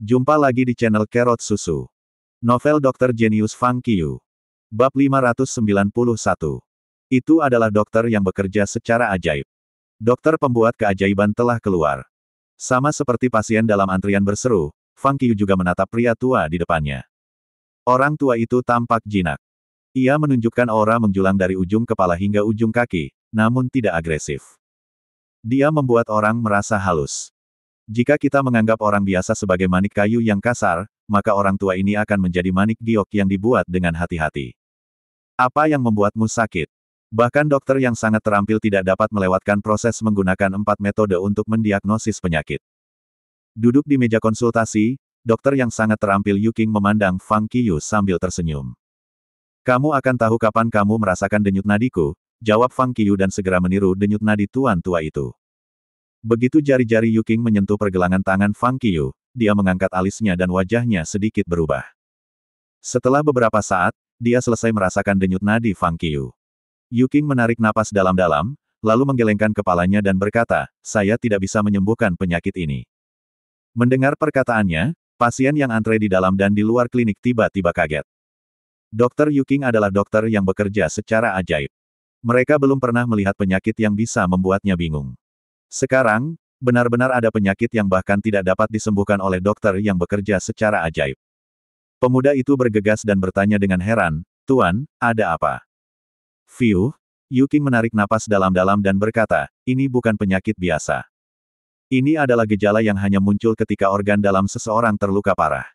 Jumpa lagi di channel Kerot Susu. Novel Dokter Jenius Fang Qiu. Bab 591. Itu adalah dokter yang bekerja secara ajaib. Dokter pembuat keajaiban telah keluar. Sama seperti pasien dalam antrian berseru, Fang Qiu juga menatap pria tua di depannya. Orang tua itu tampak jinak. Ia menunjukkan aura menjulang dari ujung kepala hingga ujung kaki, namun tidak agresif. Dia membuat orang merasa halus. Jika kita menganggap orang biasa sebagai manik kayu yang kasar, maka orang tua ini akan menjadi manik giok yang dibuat dengan hati-hati. Apa yang membuatmu sakit? Bahkan dokter yang sangat terampil tidak dapat melewatkan proses menggunakan 4 metode untuk mendiagnosis penyakit. Duduk di meja konsultasi, dokter yang sangat terampil Yuking memandang Fang Qiu sambil tersenyum. Kamu akan tahu kapan kamu merasakan denyut nadiku, jawab Fang Qiu dan segera meniru denyut nadi tuan tua itu. Begitu jari-jari Yuking menyentuh pergelangan tangan Fang Qiu, dia mengangkat alisnya dan wajahnya sedikit berubah. Setelah beberapa saat, dia selesai merasakan denyut nadi Fang Qiu. Yuking menarik napas dalam-dalam, lalu menggelengkan kepalanya dan berkata, saya tidak bisa menyembuhkan penyakit ini. Mendengar perkataannya, pasien yang antre di dalam dan di luar klinik tiba-tiba kaget. Dokter Yuking adalah dokter yang bekerja secara ajaib. Mereka belum pernah melihat penyakit yang bisa membuatnya bingung. Sekarang, benar-benar ada penyakit yang bahkan tidak dapat disembuhkan oleh dokter yang bekerja secara ajaib. Pemuda itu bergegas dan bertanya dengan heran, Tuan, ada apa? Fiuh, Yuking menarik napas dalam-dalam dan berkata, ini bukan penyakit biasa. Ini adalah gejala yang hanya muncul ketika organ dalam seseorang terluka parah.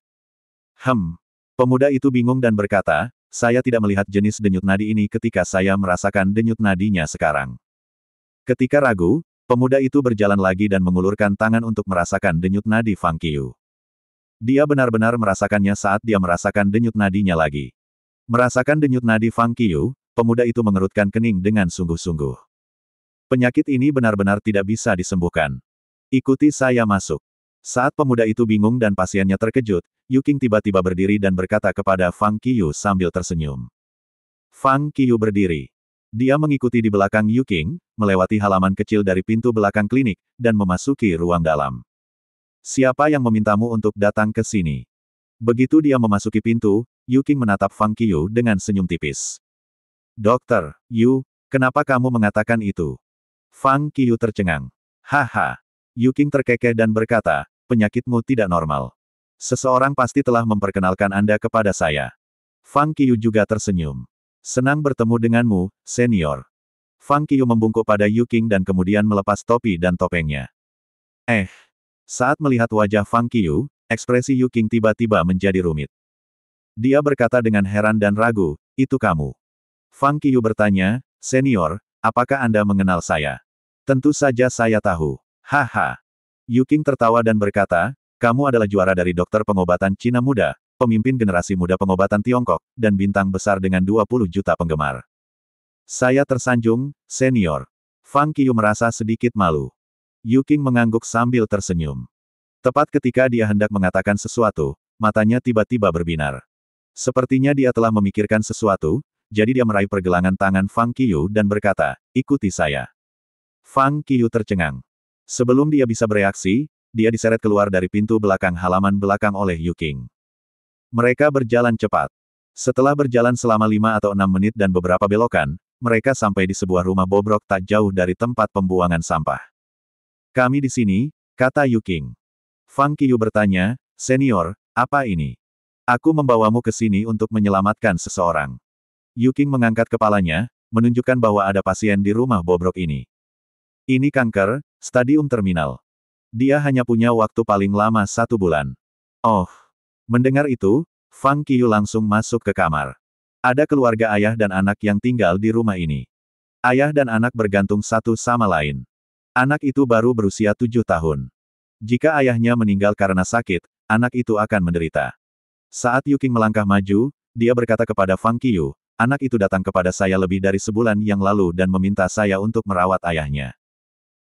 Pemuda itu bingung dan berkata, saya tidak melihat jenis denyut nadi ini ketika saya merasakan denyut nadinya sekarang. Ketika ragu, pemuda itu berjalan lagi dan mengulurkan tangan untuk merasakan denyut nadi Fang Qiu. Dia benar-benar merasakannya saat dia merasakan denyut nadinya lagi. Merasakan denyut nadi Fang Qiu, pemuda itu mengerutkan kening dengan sungguh-sungguh. Penyakit ini benar-benar tidak bisa disembuhkan. Ikuti saya masuk. Saat pemuda itu bingung dan pasiennya terkejut, Yuking tiba-tiba berdiri dan berkata kepada Fang Qiu sambil tersenyum. Fang Qiu berdiri. Dia mengikuti di belakang Yuking, melewati halaman kecil dari pintu belakang klinik, dan memasuki ruang dalam. Siapa yang memintamu untuk datang ke sini? Begitu dia memasuki pintu, Yuking menatap Fang Qiu dengan senyum tipis. Dokter, Yu, kenapa kamu mengatakan itu? Fang Qiu tercengang. Haha. Yuking terkekeh dan berkata, penyakitmu tidak normal. Seseorang pasti telah memperkenalkan Anda kepada saya. Fang Qiu juga tersenyum. Senang bertemu denganmu, senior. Fang Qiu membungkuk pada Yuking dan kemudian melepas topi dan topengnya. Saat melihat wajah Fang Qiu, ekspresi Yuking tiba-tiba menjadi rumit. Dia berkata dengan heran dan ragu, itu kamu. Fang Qiu bertanya, senior, apakah Anda mengenal saya? Tentu saja saya tahu. Haha. Yuking tertawa dan berkata, kamu adalah juara dari dokter pengobatan Cina muda, pemimpin generasi muda pengobatan Tiongkok, dan bintang besar dengan 20 juta penggemar. Saya tersanjung, senior. Fang Qiu merasa sedikit malu. Yuking mengangguk sambil tersenyum. Tepat ketika dia hendak mengatakan sesuatu, matanya tiba-tiba berbinar. Sepertinya dia telah memikirkan sesuatu, jadi dia meraih pergelangan tangan Fang Qiu dan berkata, ikuti saya. Fang Qiu tercengang. Sebelum dia bisa bereaksi, dia diseret keluar dari pintu belakang halaman belakang oleh Yuking. Mereka berjalan cepat. Setelah berjalan selama 5 atau 6 menit dan beberapa belokan, mereka sampai di sebuah rumah bobrok tak jauh dari tempat pembuangan sampah. Kami di sini, kata Yuking. Fang Qiu bertanya, senior, apa ini? Aku membawamu ke sini untuk menyelamatkan seseorang. Yuking mengangkat kepalanya, menunjukkan bahwa ada pasien di rumah bobrok ini. Ini kanker, stadium terminal. Dia hanya punya waktu paling lama 1 bulan. Oh. Mendengar itu, Fang Qiu langsung masuk ke kamar. Ada keluarga ayah dan anak yang tinggal di rumah ini. Ayah dan anak bergantung satu sama lain. Anak itu baru berusia 7 tahun. Jika ayahnya meninggal karena sakit, anak itu akan menderita. Saat Yuking melangkah maju, dia berkata kepada Fang Qiu, anak itu datang kepada saya lebih dari sebulan yang lalu dan meminta saya untuk merawat ayahnya.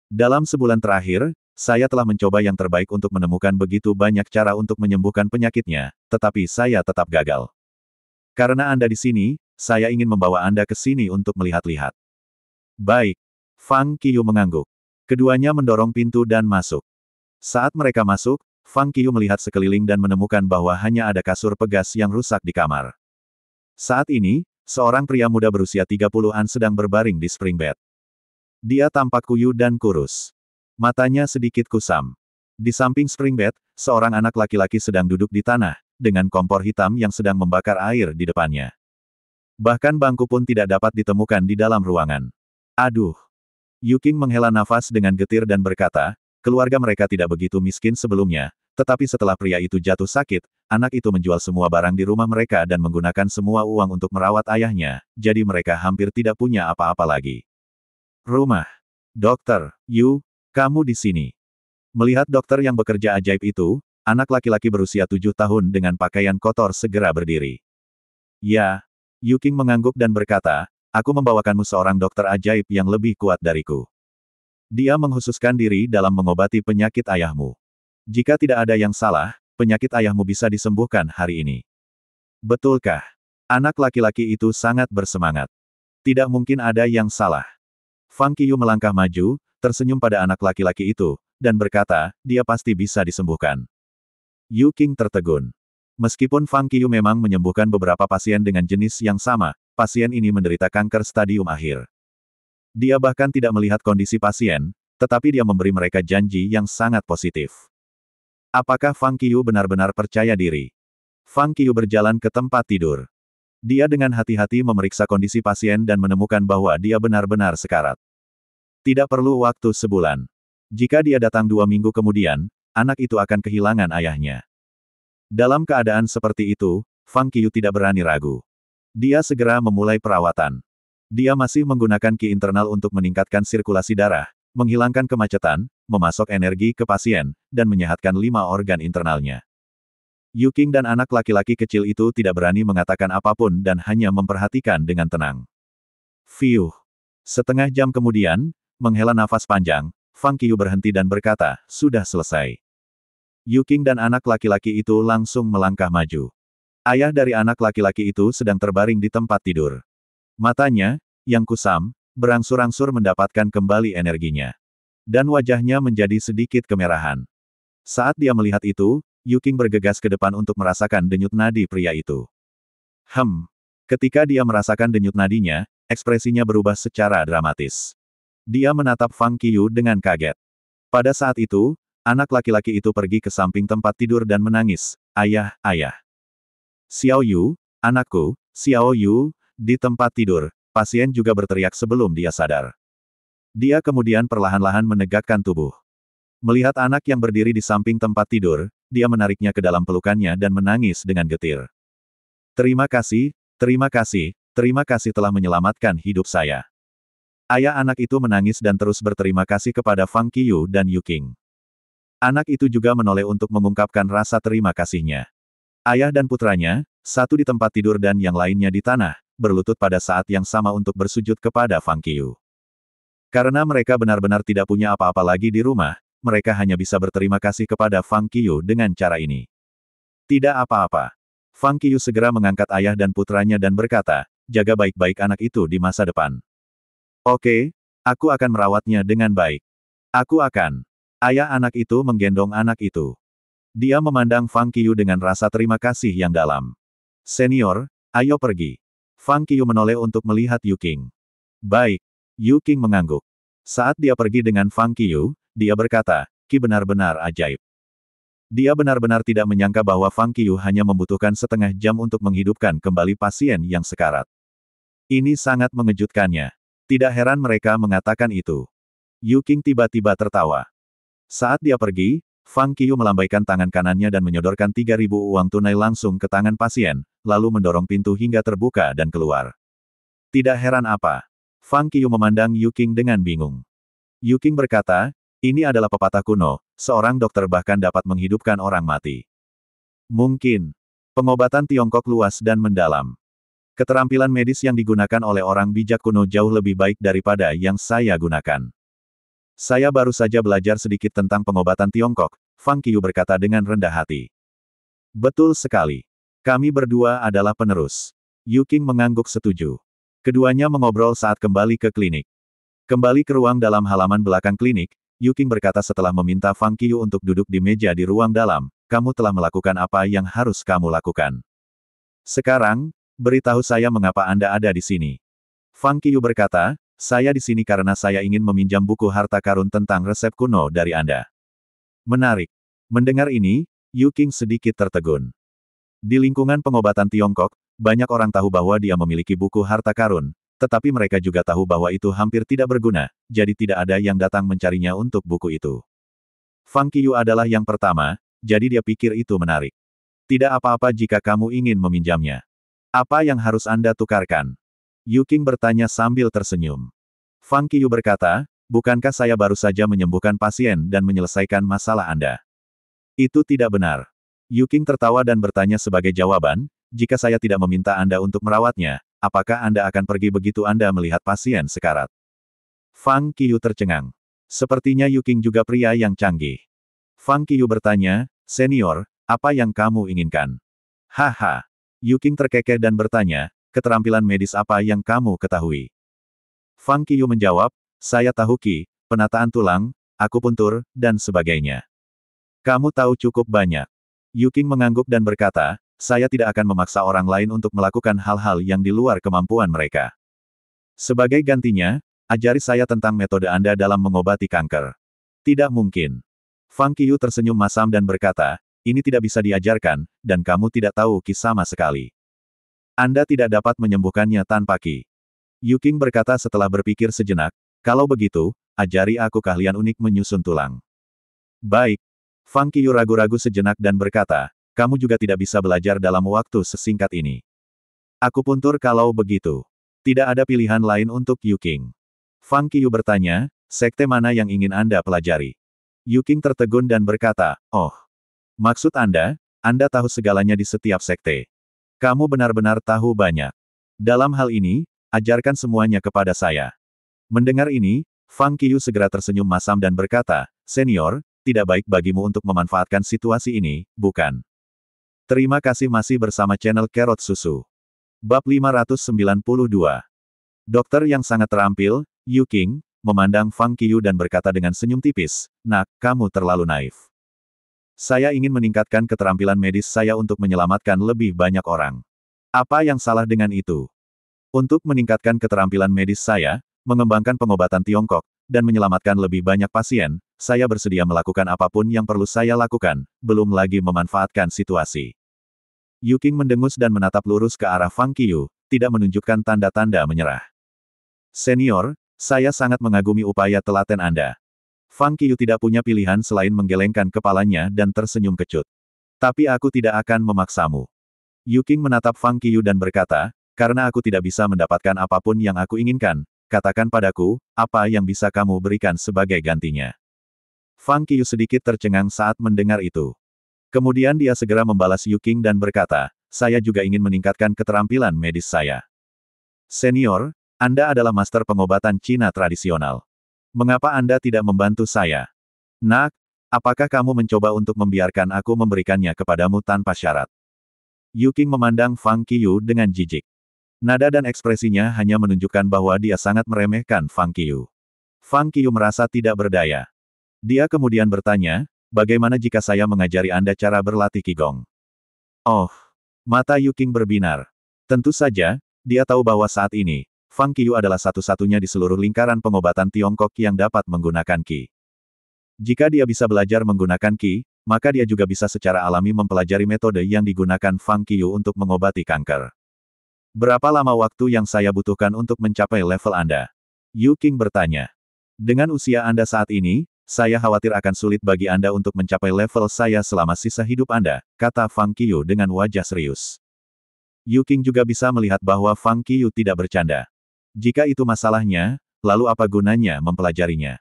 Dalam sebulan terakhir, saya telah mencoba yang terbaik untuk menemukan begitu banyak cara untuk menyembuhkan penyakitnya, tetapi saya tetap gagal. Karena Anda di sini, saya ingin membawa Anda ke sini untuk melihat-lihat. Baik. Fang Qiu mengangguk. Keduanya mendorong pintu dan masuk. Saat mereka masuk, Fang Qiu melihat sekeliling dan menemukan bahwa hanya ada kasur pegas yang rusak di kamar. Saat ini, seorang pria muda berusia 30-an sedang berbaring di spring bed. Dia tampak kuyu dan kurus. Matanya sedikit kusam. Di samping spring bed, seorang anak laki-laki sedang duduk di tanah, dengan kompor hitam yang sedang membakar air di depannya. Bahkan bangku pun tidak dapat ditemukan di dalam ruangan. Aduh! Yu Qing menghela nafas dengan getir dan berkata, keluarga mereka tidak begitu miskin sebelumnya, tetapi setelah pria itu jatuh sakit, anak itu menjual semua barang di rumah mereka dan menggunakan semua uang untuk merawat ayahnya, jadi mereka hampir tidak punya apa-apa lagi. Rumah. Dokter, Yu, kamu di sini. Melihat dokter yang bekerja ajaib itu, anak laki-laki berusia 7 tahun dengan pakaian kotor segera berdiri. Ya, Yu Qing mengangguk dan berkata, aku membawakanmu seorang dokter ajaib yang lebih kuat dariku. Dia menghususkan diri dalam mengobati penyakit ayahmu. Jika tidak ada yang salah, penyakit ayahmu bisa disembuhkan hari ini. Betulkah? Anak laki-laki itu sangat bersemangat. Tidak mungkin ada yang salah. Fang Qiu melangkah maju, tersenyum pada anak laki-laki itu, dan berkata, dia pasti bisa disembuhkan. Yu Qing tertegun. Meskipun Fang Qiu memang menyembuhkan beberapa pasien dengan jenis yang sama, pasien ini menderita kanker stadium akhir. Dia bahkan tidak melihat kondisi pasien, tetapi dia memberi mereka janji yang sangat positif. Apakah Fang Qiu benar-benar percaya diri? Fang Qiu berjalan ke tempat tidur. Dia dengan hati-hati memeriksa kondisi pasien dan menemukan bahwa dia benar-benar sekarat. Tidak perlu waktu sebulan. Jika dia datang 2 minggu kemudian, anak itu akan kehilangan ayahnya. Dalam keadaan seperti itu, Fang Qiu tidak berani ragu. Dia segera memulai perawatan. Dia masih menggunakan ki internal untuk meningkatkan sirkulasi darah, menghilangkan kemacetan, memasok energi ke pasien, dan menyehatkan 5 organ internalnya. Yu Qing dan anak laki-laki kecil itu tidak berani mengatakan apapun dan hanya memperhatikan dengan tenang. Fiuh. Setengah jam kemudian, menghela nafas panjang, Fang Qiu berhenti dan berkata, sudah selesai. Yu Qing dan anak laki-laki itu langsung melangkah maju. Ayah dari anak laki-laki itu sedang terbaring di tempat tidur. Matanya, yang kusam, berangsur-angsur mendapatkan kembali energinya. Dan wajahnya menjadi sedikit kemerahan. Saat dia melihat itu, Yu Qing bergegas ke depan untuk merasakan denyut nadi pria itu. Ketika dia merasakan denyut nadinya, ekspresinya berubah secara dramatis. Dia menatap Fang Qiu dengan kaget. Pada saat itu, anak laki-laki itu pergi ke samping tempat tidur dan menangis, ayah, ayah. Xiao Yu, anakku, Xiao Yu. Di tempat tidur, pasien juga berteriak sebelum dia sadar. Dia kemudian perlahan-lahan menegakkan tubuh. Melihat anak yang berdiri di samping tempat tidur, dia menariknya ke dalam pelukannya dan menangis dengan getir. Terima kasih, terima kasih, terima kasih telah menyelamatkan hidup saya. Ayah anak itu menangis dan terus berterima kasih kepada Fang Qiu dan Yu Qing. Anak itu juga menoleh untuk mengungkapkan rasa terima kasihnya. Ayah dan putranya, satu di tempat tidur dan yang lainnya di tanah, berlutut pada saat yang sama untuk bersujud kepada Fang Qiu. Karena mereka benar-benar tidak punya apa-apa lagi di rumah, mereka hanya bisa berterima kasih kepada Fang Qiu dengan cara ini. Tidak apa-apa. Fang Qiu segera mengangkat ayah dan putranya dan berkata, jaga baik-baik anak itu di masa depan. Oke, aku akan merawatnya dengan baik. Aku akan. Ayah anak itu menggendong anak itu. Dia memandang Fang Qiu dengan rasa terima kasih yang dalam. Senior, ayo pergi. Fang Qiu menoleh untuk melihat Yu Qing. Baik. Yu Qing mengangguk. Saat dia pergi dengan Fang Qiu, dia berkata, Ki benar-benar ajaib. Dia benar-benar tidak menyangka bahwa Fang Qiu hanya membutuhkan setengah jam untuk menghidupkan kembali pasien yang sekarat. Ini sangat mengejutkannya. Tidak heran mereka mengatakan itu. Yu Qing tiba-tiba tertawa. Saat dia pergi, Fang Qiu melambaikan tangan kanannya dan menyodorkan 3.000 uang tunai langsung ke tangan pasien, lalu mendorong pintu hingga terbuka dan keluar. Tidak heran apa. Fang Qiu memandang Yu Qing dengan bingung. Yu Qing berkata, ini adalah pepatah kuno, seorang dokter bahkan dapat menghidupkan orang mati. Mungkin. Pengobatan Tiongkok luas dan mendalam. Keterampilan medis yang digunakan oleh orang bijak kuno jauh lebih baik daripada yang saya gunakan. Saya baru saja belajar sedikit tentang pengobatan Tiongkok, Fang Qiu berkata dengan rendah hati. Betul sekali. Kami berdua adalah penerus. Yu Qing mengangguk setuju. Keduanya mengobrol saat kembali ke klinik. Kembali ke ruang dalam halaman belakang klinik, Yuking berkata setelah meminta Fang Qiu untuk duduk di meja di ruang dalam, kamu telah melakukan apa yang harus kamu lakukan. Sekarang, beritahu saya mengapa Anda ada di sini. Fang Qiu berkata, saya di sini karena saya ingin meminjam buku harta karun tentang resep kuno dari Anda. Menarik. Mendengar ini, Yuking sedikit tertegun. Di lingkungan pengobatan Tiongkok, banyak orang tahu bahwa dia memiliki buku harta karun, tetapi mereka juga tahu bahwa itu hampir tidak berguna, jadi tidak ada yang datang mencarinya untuk buku itu. Fang Qiu adalah yang pertama, jadi dia pikir itu menarik. Tidak apa-apa jika kamu ingin meminjamnya. Apa yang harus Anda tukarkan? Yuking bertanya sambil tersenyum. Fang Qiu berkata, bukankah saya baru saja menyembuhkan pasien dan menyelesaikan masalah Anda? Itu tidak benar. Yuking tertawa dan bertanya sebagai jawaban, jika saya tidak meminta Anda untuk merawatnya, apakah Anda akan pergi begitu Anda melihat pasien sekarat? Fang Qiu tercengang. Sepertinya Yuking juga pria yang canggih. Fang Qiu bertanya, senior, apa yang kamu inginkan? Haha. Yuking terkekeh dan bertanya, keterampilan medis apa yang kamu ketahui? Fang Qiu menjawab, saya tahu Qi, penataan tulang, akupuntur, dan sebagainya. Kamu tahu cukup banyak. Yuking mengangguk dan berkata, saya tidak akan memaksa orang lain untuk melakukan hal-hal yang di luar kemampuan mereka. Sebagai gantinya, ajari saya tentang metode Anda dalam mengobati kanker. Tidak mungkin. Fang Qiu tersenyum masam dan berkata, ini tidak bisa diajarkan, dan kamu tidak tahu Qi sama sekali. Anda tidak dapat menyembuhkannya tanpa Qi. Yuking berkata setelah berpikir sejenak, kalau begitu, ajari aku keahlian unik menyusun tulang. Baik. Fang Qiu ragu-ragu sejenak dan berkata, kamu juga tidak bisa belajar dalam waktu sesingkat ini. Akupuntur kalau begitu. Tidak ada pilihan lain untuk Yuking. Fang Qiu bertanya, sekte mana yang ingin Anda pelajari? Yuking tertegun dan berkata, oh. Maksud Anda tahu segalanya di setiap sekte. Kamu benar-benar tahu banyak. Dalam hal ini, ajarkan semuanya kepada saya. Mendengar ini, Fang Qiu segera tersenyum masam dan berkata, senior, tidak baik bagimu untuk memanfaatkan situasi ini, bukan? Terima kasih masih bersama channel Carrot Susu. Bab 592. Dokter yang sangat terampil, Yuking, memandang Fang Qiu dan berkata dengan senyum tipis, nak, kamu terlalu naif. Saya ingin meningkatkan keterampilan medis saya untuk menyelamatkan lebih banyak orang. Apa yang salah dengan itu? Untuk meningkatkan keterampilan medis saya, mengembangkan pengobatan Tiongkok, dan menyelamatkan lebih banyak pasien, saya bersedia melakukan apapun yang perlu saya lakukan, belum lagi memanfaatkan situasi. Yuking mendengus dan menatap lurus ke arah Fang Qiu, tidak menunjukkan tanda-tanda menyerah. Senior, saya sangat mengagumi upaya telaten Anda. Fang Qiu tidak punya pilihan selain menggelengkan kepalanya dan tersenyum kecut. Tapi aku tidak akan memaksamu. Yuking menatap Fang Qiu dan berkata, karena aku tidak bisa mendapatkan apapun yang aku inginkan, katakan padaku, apa yang bisa kamu berikan sebagai gantinya. Fang Qiu sedikit tercengang saat mendengar itu. Kemudian dia segera membalas Yuking dan berkata, saya juga ingin meningkatkan keterampilan medis saya. Senior, Anda adalah master pengobatan Cina tradisional. Mengapa Anda tidak membantu saya? Nak, apakah kamu mencoba untuk membiarkan aku memberikannya kepadamu tanpa syarat? Yuking memandang Fang Qiu dengan jijik. Nada dan ekspresinya hanya menunjukkan bahwa dia sangat meremehkan Fang Qiu. Fang Qiu merasa tidak berdaya. Dia kemudian bertanya, bagaimana jika saya mengajari Anda cara berlatih Qigong? Oh, mata Yuking berbinar. Tentu saja, dia tahu bahwa saat ini, Fang Qiu adalah satu-satunya di seluruh lingkaran pengobatan Tiongkok yang dapat menggunakan Qi. Jika dia bisa belajar menggunakan Qi, maka dia juga bisa secara alami mempelajari metode yang digunakan Fang Qiu untuk mengobati kanker. Berapa lama waktu yang saya butuhkan untuk mencapai level Anda? Yuking bertanya. Dengan usia Anda saat ini, saya khawatir akan sulit bagi Anda untuk mencapai level saya selama sisa hidup Anda, kata Fang Qiu dengan wajah serius. Yuking juga bisa melihat bahwa Fang Qiu tidak bercanda. Jika itu masalahnya, lalu apa gunanya mempelajarinya?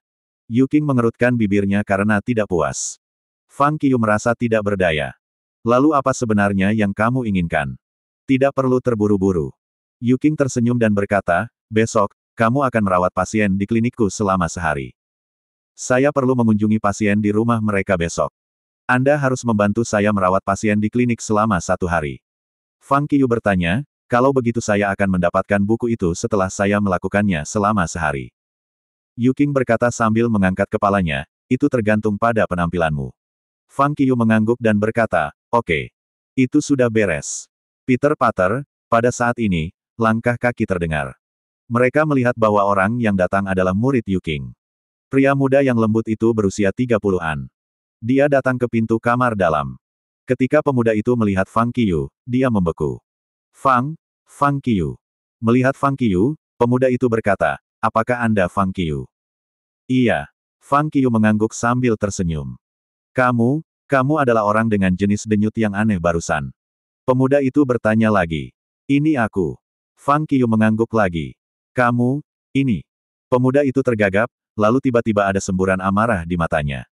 Yuking mengerutkan bibirnya karena tidak puas. Fang Qiu merasa tidak berdaya. Lalu apa sebenarnya yang kamu inginkan? Tidak perlu terburu-buru. Yuking tersenyum dan berkata, besok, kamu akan merawat pasien di klinikku selama sehari. Saya perlu mengunjungi pasien di rumah mereka besok. Anda harus membantu saya merawat pasien di klinik selama 1 hari. Fang Qiu bertanya, kalau begitu saya akan mendapatkan buku itu setelah saya melakukannya selama sehari. Yuking berkata sambil mengangkat kepalanya, itu tergantung pada penampilanmu. Fang Qiu mengangguk dan berkata, oke. Itu sudah beres. Peter Pater, pada saat ini, langkah kaki terdengar. Mereka melihat bahwa orang yang datang adalah murid Yuking. Pria muda yang lembut itu berusia 30-an. Dia datang ke pintu kamar dalam. Ketika pemuda itu melihat Fang Qiu, dia membeku. Fang Qiu. Melihat Fang Qiu, pemuda itu berkata, apakah Anda Fang Qiu? Iya. Fang Qiu mengangguk sambil tersenyum. Kamu adalah orang dengan jenis denyut yang aneh barusan. Pemuda itu bertanya lagi. Ini aku. Fang Qiu mengangguk lagi. Kamu, ini. Pemuda itu tergagap, lalu tiba-tiba ada semburan amarah di matanya.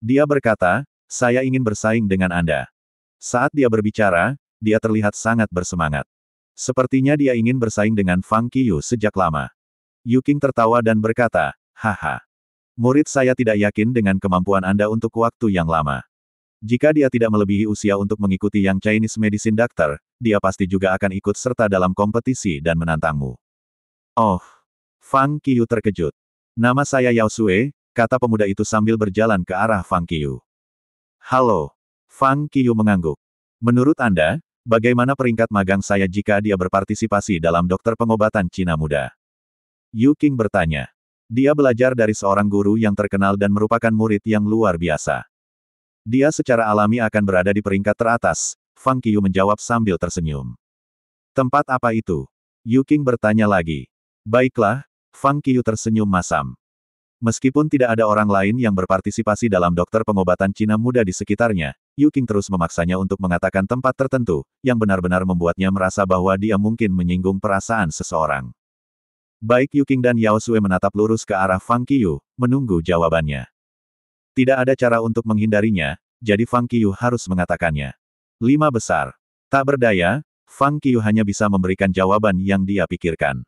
Dia berkata, saya ingin bersaing dengan Anda. Saat dia berbicara, dia terlihat sangat bersemangat. Sepertinya dia ingin bersaing dengan Fang Qiu sejak lama. Yuking tertawa dan berkata, haha. Murid saya tidak yakin dengan kemampuan Anda untuk waktu yang lama. Jika dia tidak melebihi usia untuk mengikuti yang Chinese Medicine Doctor, dia pasti juga akan ikut serta dalam kompetisi dan menantangmu. Oh. Fang Qiu terkejut. Nama saya Yao Sue, kata pemuda itu sambil berjalan ke arah Fang Qiu. Halo. Fang Qiu mengangguk. Menurut Anda, bagaimana peringkat magang saya jika dia berpartisipasi dalam dokter pengobatan Cina muda? Yuking bertanya. Dia belajar dari seorang guru yang terkenal dan merupakan murid yang luar biasa. Dia secara alami akan berada di peringkat teratas, Fang Qiu menjawab sambil tersenyum. Tempat apa itu? Yuking bertanya lagi. Baiklah, Fang Qiu tersenyum masam. Meskipun tidak ada orang lain yang berpartisipasi dalam dokter pengobatan Cina muda di sekitarnya, Yuking terus memaksanya untuk mengatakan tempat tertentu, yang benar-benar membuatnya merasa bahwa dia mungkin menyinggung perasaan seseorang. Baik Yuking dan Yao Sue menatap lurus ke arah Fang Qiu, menunggu jawabannya. Tidak ada cara untuk menghindarinya, jadi Fang Qiu harus mengatakannya. 5 besar. Tak berdaya, Fang Qiu hanya bisa memberikan jawaban yang dia pikirkan.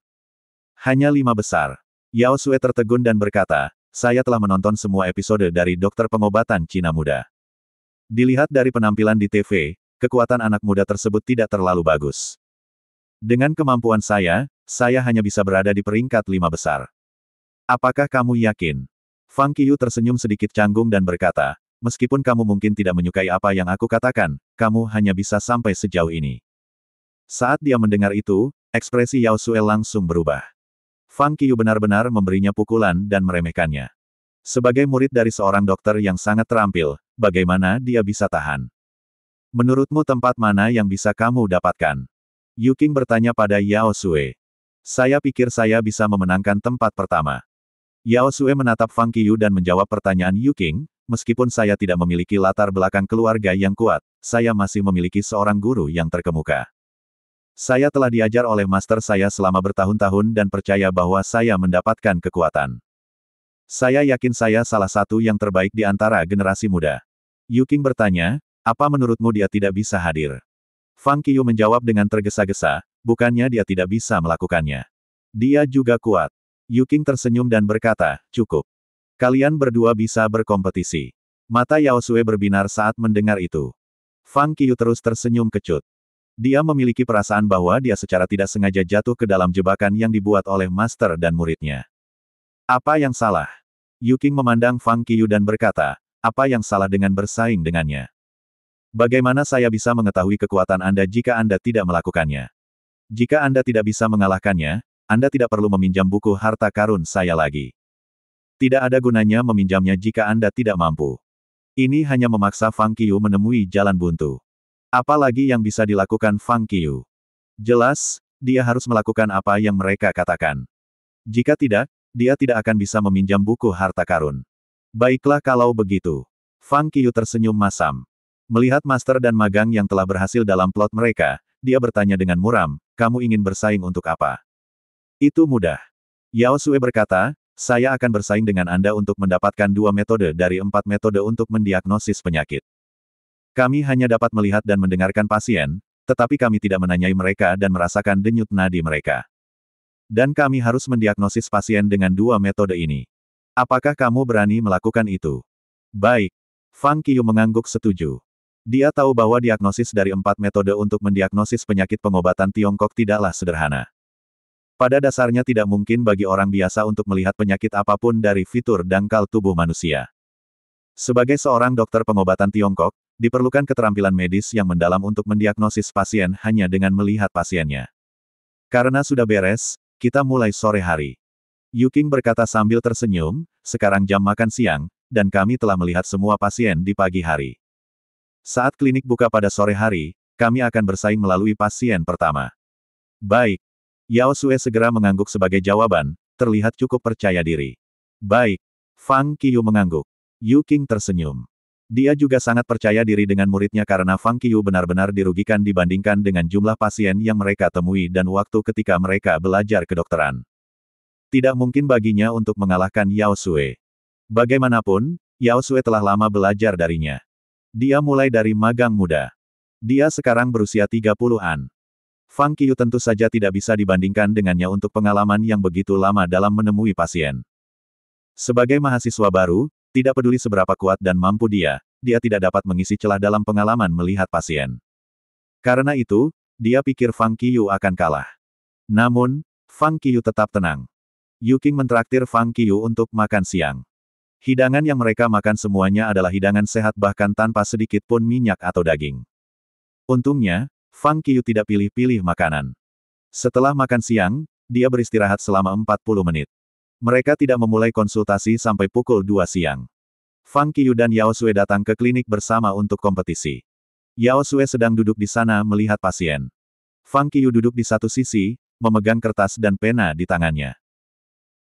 Hanya 5 besar. Yao Sue tertegun dan berkata, saya telah menonton semua episode dari Dokter Pengobatan Cina Muda. Dilihat dari penampilan di TV, kekuatan anak muda tersebut tidak terlalu bagus. Dengan kemampuan saya hanya bisa berada di peringkat 5 besar. Apakah kamu yakin? Fang Qiu tersenyum sedikit canggung dan berkata, meskipun kamu mungkin tidak menyukai apa yang aku katakan, kamu hanya bisa sampai sejauh ini. Saat dia mendengar itu, ekspresi Yao Sue langsung berubah. Fang Qiu benar-benar memberinya pukulan dan meremehkannya. Sebagai murid dari seorang dokter yang sangat terampil, bagaimana dia bisa tahan? Menurutmu tempat mana yang bisa kamu dapatkan? Yuking bertanya pada Yao Sue. Saya pikir saya bisa memenangkan tempat pertama. Yao Sue menatap Fang Qiu dan menjawab pertanyaan Yuking, meskipun saya tidak memiliki latar belakang keluarga yang kuat, saya masih memiliki seorang guru yang terkemuka. Saya telah diajar oleh master saya selama bertahun-tahun dan percaya bahwa saya mendapatkan kekuatan. Saya yakin saya salah satu yang terbaik di antara generasi muda. Yuking bertanya, apa menurutmu dia tidak bisa hadir? Fang Qiu menjawab dengan tergesa-gesa, bukannya dia tidak bisa melakukannya. Dia juga kuat. Yuking tersenyum dan berkata, cukup. Kalian berdua bisa berkompetisi. Mata Yao Sue berbinar saat mendengar itu. Fang Qiu terus tersenyum kecut. Dia memiliki perasaan bahwa dia secara tidak sengaja jatuh ke dalam jebakan yang dibuat oleh master dan muridnya. Apa yang salah? Yuking memandang Fang Qiu dan berkata, apa yang salah dengan bersaing dengannya? Bagaimana saya bisa mengetahui kekuatan Anda jika Anda tidak melakukannya? Jika Anda tidak bisa mengalahkannya, Anda tidak perlu meminjam buku harta karun saya lagi. Tidak ada gunanya meminjamnya jika Anda tidak mampu. Ini hanya memaksa Fang Qiu menemui jalan buntu. Apalagi yang bisa dilakukan Fang Qiu? Jelas, dia harus melakukan apa yang mereka katakan. Jika tidak, dia tidak akan bisa meminjam buku harta karun. Baiklah kalau begitu. Fang Qiu tersenyum masam. Melihat master dan magang yang telah berhasil dalam plot mereka, dia bertanya dengan muram, kamu ingin bersaing untuk apa? Itu mudah. Yao Sue berkata, saya akan bersaing dengan Anda untuk mendapatkan 2 metode dari 4 metode untuk mendiagnosis penyakit. Kami hanya dapat melihat dan mendengarkan pasien, tetapi kami tidak menanyai mereka dan merasakan denyut nadi mereka. Dan kami harus mendiagnosis pasien dengan 2 metode ini. Apakah kamu berani melakukan itu? Baik. Fang Qiu mengangguk setuju. Dia tahu bahwa diagnosis dari 4 metode untuk mendiagnosis penyakit pengobatan Tiongkok tidaklah sederhana. Pada dasarnya tidak mungkin bagi orang biasa untuk melihat penyakit apapun dari fitur dangkal tubuh manusia. Sebagai seorang dokter pengobatan Tiongkok, diperlukan keterampilan medis yang mendalam untuk mendiagnosis pasien hanya dengan melihat pasiennya. Karena sudah beres, kita mulai sore hari. Yuking berkata sambil tersenyum, sekarang jam makan siang, dan kami telah melihat semua pasien di pagi hari. Saat klinik buka pada sore hari, kami akan bersaing melalui pasien pertama. Baik. Yao Xue segera mengangguk sebagai jawaban, terlihat cukup percaya diri. Baik. Fang Qiyu mengangguk. Yuking tersenyum. Dia juga sangat percaya diri dengan muridnya karena Fang Qiyu benar-benar dirugikan dibandingkan dengan jumlah pasien yang mereka temui dan waktu ketika mereka belajar kedokteran. Tidak mungkin baginya untuk mengalahkan Yao Xue. Bagaimanapun, Yao Xue telah lama belajar darinya. Dia mulai dari magang muda. Dia sekarang berusia 30-an. Fang Qiyu tentu saja tidak bisa dibandingkan dengannya untuk pengalaman yang begitu lama dalam menemui pasien. Sebagai mahasiswa baru, tidak peduli seberapa kuat dan mampu dia tidak dapat mengisi celah dalam pengalaman melihat pasien. Karena itu, dia pikir Fang Qiyu akan kalah. Namun, Fang Qiyu tetap tenang. Yuking mentraktir Fang Qiyu untuk makan siang. Hidangan yang mereka makan semuanya adalah hidangan sehat bahkan tanpa sedikit pun minyak atau daging. Untungnya, Fang Qiyu tidak pilih-pilih makanan. Setelah makan siang, dia beristirahat selama 40 menit. Mereka tidak memulai konsultasi sampai pukul 2 siang. Fang Qiyu dan Yao Xue datang ke klinik bersama untuk kompetisi. Yao Xue sedang duduk di sana melihat pasien. Fang Qiyu duduk di satu sisi, memegang kertas dan pena di tangannya.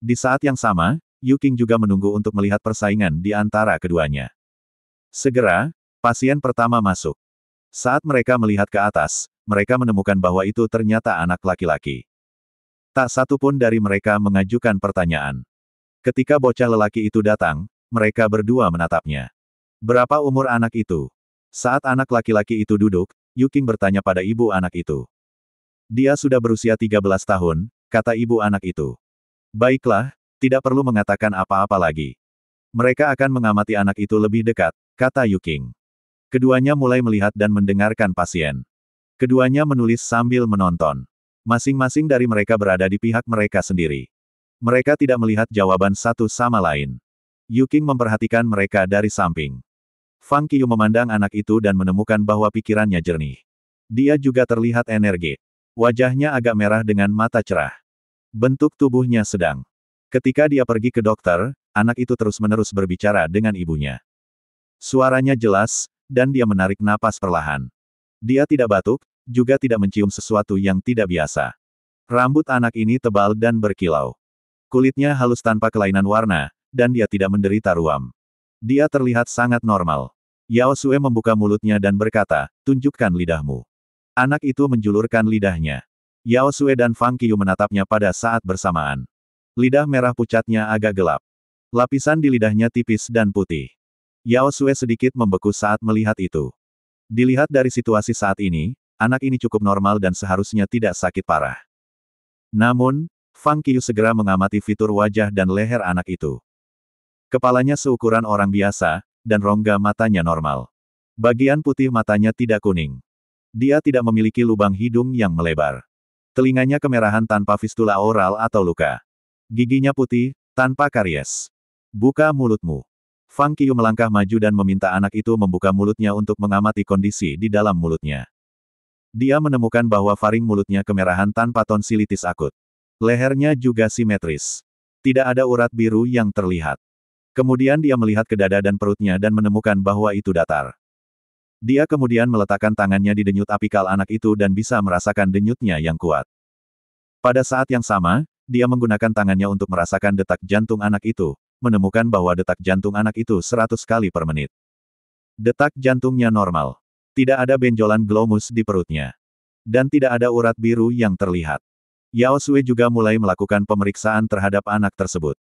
Di saat yang sama, Yuking juga menunggu untuk melihat persaingan di antara keduanya. Segera, pasien pertama masuk. Saat mereka melihat ke atas, mereka menemukan bahwa itu ternyata anak laki-laki. Tak satu pun dari mereka mengajukan pertanyaan. Ketika bocah lelaki itu datang, mereka berdua menatapnya. Berapa umur anak itu? Saat anak laki-laki itu duduk, Yuking bertanya pada ibu anak itu. Dia sudah berusia 13 tahun, kata ibu anak itu. Baiklah, tidak perlu mengatakan apa-apa lagi. Mereka akan mengamati anak itu lebih dekat, kata Yuking. Keduanya mulai melihat dan mendengarkan pasien. Keduanya menulis sambil menonton. Masing-masing dari mereka berada di pihak mereka sendiri. Mereka tidak melihat jawaban satu sama lain. Yuking memperhatikan mereka dari samping. Fang Qiyu memandang anak itu dan menemukan bahwa pikirannya jernih. Dia juga terlihat energik. Wajahnya agak merah dengan mata cerah. Bentuk tubuhnya sedang. Ketika dia pergi ke dokter, anak itu terus-menerus berbicara dengan ibunya. Suaranya jelas, dan dia menarik napas perlahan. Dia tidak batuk, juga tidak mencium sesuatu yang tidak biasa. Rambut anak ini tebal dan berkilau. Kulitnya halus tanpa kelainan warna, dan dia tidak menderita ruam. Dia terlihat sangat normal. Yao Xue membuka mulutnya dan berkata, tunjukkan lidahmu. Anak itu menjulurkan lidahnya. Yao Xue dan Fang Qiyu menatapnya pada saat bersamaan. Lidah merah pucatnya agak gelap. Lapisan di lidahnya tipis dan putih. Yao Xue sedikit membeku saat melihat itu. Dilihat dari situasi saat ini, anak ini cukup normal dan seharusnya tidak sakit parah. Namun, Fang Qiyu segera mengamati fitur wajah dan leher anak itu. Kepalanya seukuran orang biasa, dan rongga matanya normal. Bagian putih matanya tidak kuning. Dia tidak memiliki lubang hidung yang melebar. Telinganya kemerahan tanpa fistula oral atau luka. Giginya putih, tanpa karies. Buka mulutmu. Fang Qiyu melangkah maju dan meminta anak itu membuka mulutnya untuk mengamati kondisi di dalam mulutnya. Dia menemukan bahwa faring mulutnya kemerahan tanpa tonsilitis akut. Lehernya juga simetris. Tidak ada urat biru yang terlihat. Kemudian dia melihat ke dada dan perutnya dan menemukan bahwa itu datar. Dia kemudian meletakkan tangannya di denyut apikal anak itu dan bisa merasakan denyutnya yang kuat. Pada saat yang sama, dia menggunakan tangannya untuk merasakan detak jantung anak itu, menemukan bahwa detak jantung anak itu 100 kali per menit. Detak jantungnya normal. Tidak ada benjolan glomus di perutnya. Dan tidak ada urat biru yang terlihat. Yao Xue juga mulai melakukan pemeriksaan terhadap anak tersebut.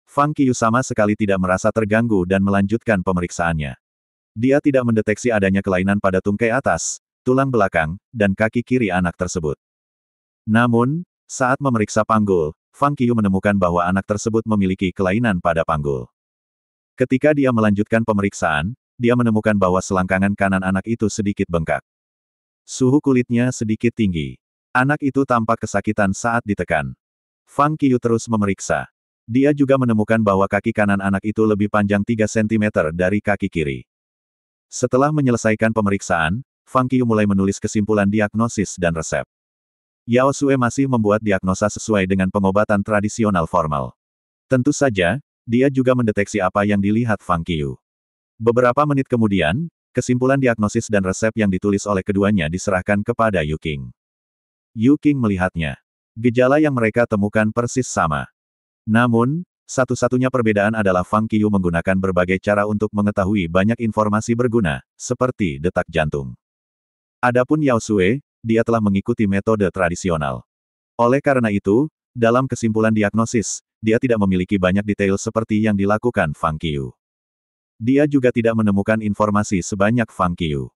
Fang Qiyu sama sekali tidak merasa terganggu dan melanjutkan pemeriksaannya. Dia tidak mendeteksi adanya kelainan pada tungkai atas, tulang belakang, dan kaki kiri anak tersebut. Namun, saat memeriksa panggul, Fang Qiyu menemukan bahwa anak tersebut memiliki kelainan pada panggul. Ketika dia melanjutkan pemeriksaan, dia menemukan bahwa selangkangan kanan anak itu sedikit bengkak. Suhu kulitnya sedikit tinggi. Anak itu tampak kesakitan saat ditekan. Fang Qiu terus memeriksa. Dia juga menemukan bahwa kaki kanan anak itu lebih panjang 3 cm dari kaki kiri. Setelah menyelesaikan pemeriksaan, Fang Qiu mulai menulis kesimpulan diagnosis dan resep. Yao Sue masih membuat diagnosa sesuai dengan pengobatan tradisional formal. Tentu saja, dia juga mendeteksi apa yang dilihat Fang Qiu. Beberapa menit kemudian, kesimpulan diagnosis dan resep yang ditulis oleh keduanya diserahkan kepada Yu Qing. Yu Qing melihatnya. Gejala yang mereka temukan persis sama. Namun, satu-satunya perbedaan adalah Fang Qiu menggunakan berbagai cara untuk mengetahui banyak informasi berguna, seperti detak jantung. Adapun Yao Sue, dia telah mengikuti metode tradisional. Oleh karena itu, dalam kesimpulan diagnosis, dia tidak memiliki banyak detail seperti yang dilakukan Fang Qiu. Dia juga tidak menemukan informasi sebanyak Fang Qiu.